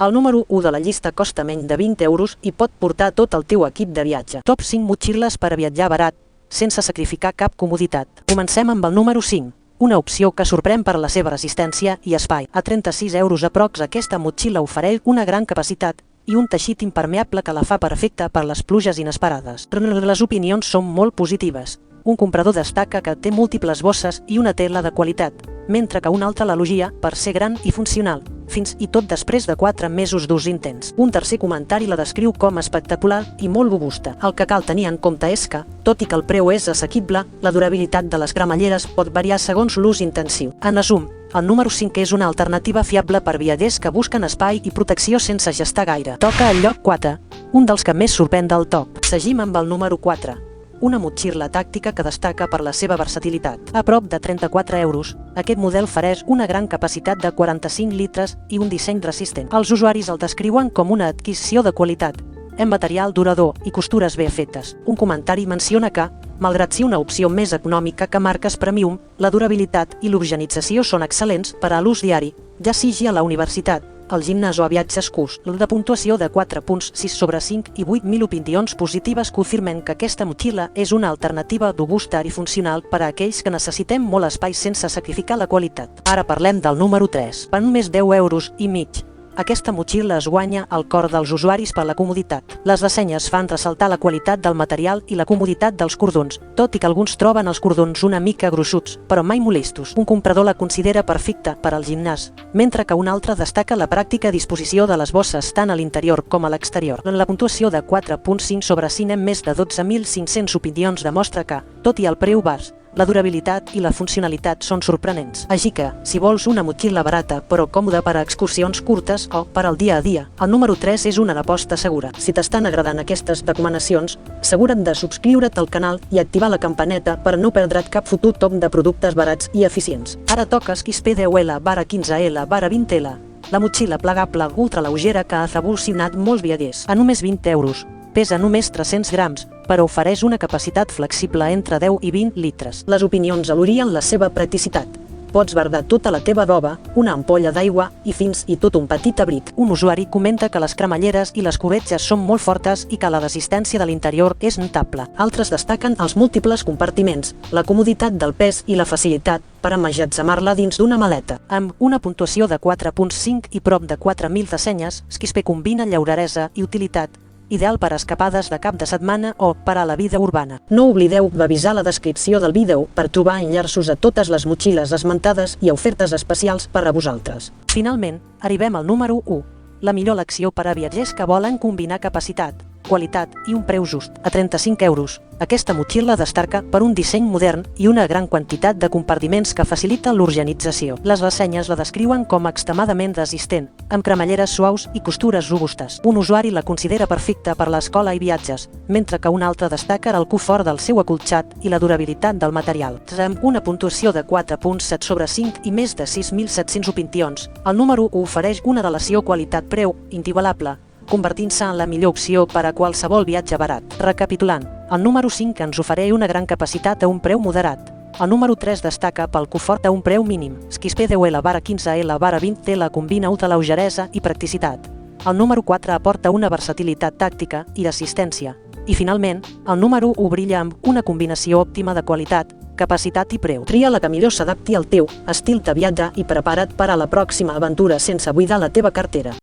El número 1 de la llista costa menys de 20 euros i pot portar tot el teu equip de viatge. Top 5 motxilles per a viatjar barat, sense sacrificar cap comoditat. Comencem amb el número 5. Una opció que sorprèn per la seva resistència i espai. A 36 euros aprox, aquesta motxilla ofereix una gran capacitat i un teixit impermeable que la fa perfecta per les pluges inesperades. Les opinions són molt positives. Un comprador destaca que té múltiples bosses i una tela de qualitat, mentre que un altre l'elogia per ser gran i funcional, fins i tot després de 4 mesos d'ús intens. Un tercer comentari la descriu com espectacular i molt robusta. El que cal tenir en compte és que, tot i que el preu és assequible, la durabilitat de les cremalleres pot variar segons l'ús intensiu. En resum, el número 5 és una alternativa fiable per viatgers que busquen espai i protecció sense gestar gaire. Toca el lloc 4, un dels que més sorprèn del top. Seguim amb el número 4. Una motxilla tàctica que destaca per la seva versatilitat. A prop de 34 euros, aquest model ofereix una gran capacitat de 45 litres i un disseny resistent. Els usuaris el descriuen com una adquisició de qualitat, en material durador i costures bé fetes. Un comentari menciona que, malgrat ser una opció més econòmica que marques premium, la durabilitat i l'homogenització són excel·lents per a l'ús diari, ja sigui a la universitat, al gimnàs o a viatges curts. La puntuació de 4.6 sobre 5 i 8.000 opinions positives confirmen que aquesta motxilla és una alternativa robusta i funcional per a aquells que necessitem molt espai sense sacrificar la qualitat. Ara parlem del número 3. Per només 10 euros i mig, aquesta motxilla es guanya el cor dels usuaris per la comoditat. Les ressenyes fan ressaltar la qualitat del material i la comoditat dels cordons, tot i que alguns troben els cordons una mica gruixuts, però mai molestos. Un comprador la considera perfecta per al gimnàs, mentre que un altre destaca la pràctica disposició de les bosses tant a l'interior com a l'exterior. La puntuació de 4.5 sobre 5 amb més de 12.500 opinions demostra que, tot i el preu baix, la durabilitat i la funcionalitat són sorprenents. Així que, si vols una motxilla barata però còmoda per a excursions curtes o per al dia a dia, el número 3 és una aposta segura. Si t'estan agradant aquestes recomanacions, assegura't de subscriure't al canal i activar la campaneta per no perdre't cap futur top de productes barats i eficients. Ara toca Skispe 10L/15L/20L, la motxilla plegable ultraleugera que ha revolucionat molts viatgers. A només 20 euros. Pesa només 300 grams, però ofereix una capacitat flexible entre 10 i 20 litres. Les opinions elogien la seva practicitat. Pots guardar tota la teva roba, una ampolla d'aigua i fins i tot un petit abric. Un usuari comenta que les cremalleres i les corretges són molt fortes i que la resistència de l'interior és notable. Altres destaquen els múltiples compartiments, la comoditat del pes i la facilitat per emmagatzemar-la dins d'una maleta. Amb una puntuació de 4.5 i prop de 4.000 ressenyes, Skispe combina lleugeresa i utilitat, ideal per a escapades de cap de setmana o per a la vida urbana. No oblideu revisar la descripció del vídeo per trobar enllaços a totes les motxilles esmentades i ofertes especials per a vosaltres. Finalment, arribem al número 1, la millor elecció per a viatgers que volen combinar capacitat, qualitat i un preu just. A 35 euros, aquesta motxilla destaca per un disseny modern i una gran quantitat de compartiments que faciliten l'organització. Les ressenyes la descriuen com extremadament resistent, amb cremalleres suaus i costures robustes. Un usuari la considera perfecta per l'escola i viatges, mentre que un altre destaca el confort del seu acolxat i la durabilitat del material. Amb una puntuació de 4.7 sobre 5 i més de 6.700 opinions, el número 1 ofereix una relació qualitat-preu inigualable, convertint-se en la millor opció per a qualsevol viatge barat. Recapitulant, el número 5 ens ofereix una gran capacitat a un preu moderat. El número 3 destaca pel confort a un preu mínim. Skispe 10L/15L/20L combina ultraleugeresa i practicitat. El número 4 aporta una versatilitat tàctica i d'assistència. I finalment, el número 1 brilla amb una combinació òptima de qualitat, capacitat i preu. Tria la que millor s'adapti al teu estil de viatge i prepara't per a la pròxima aventura sense buidar la teva cartera.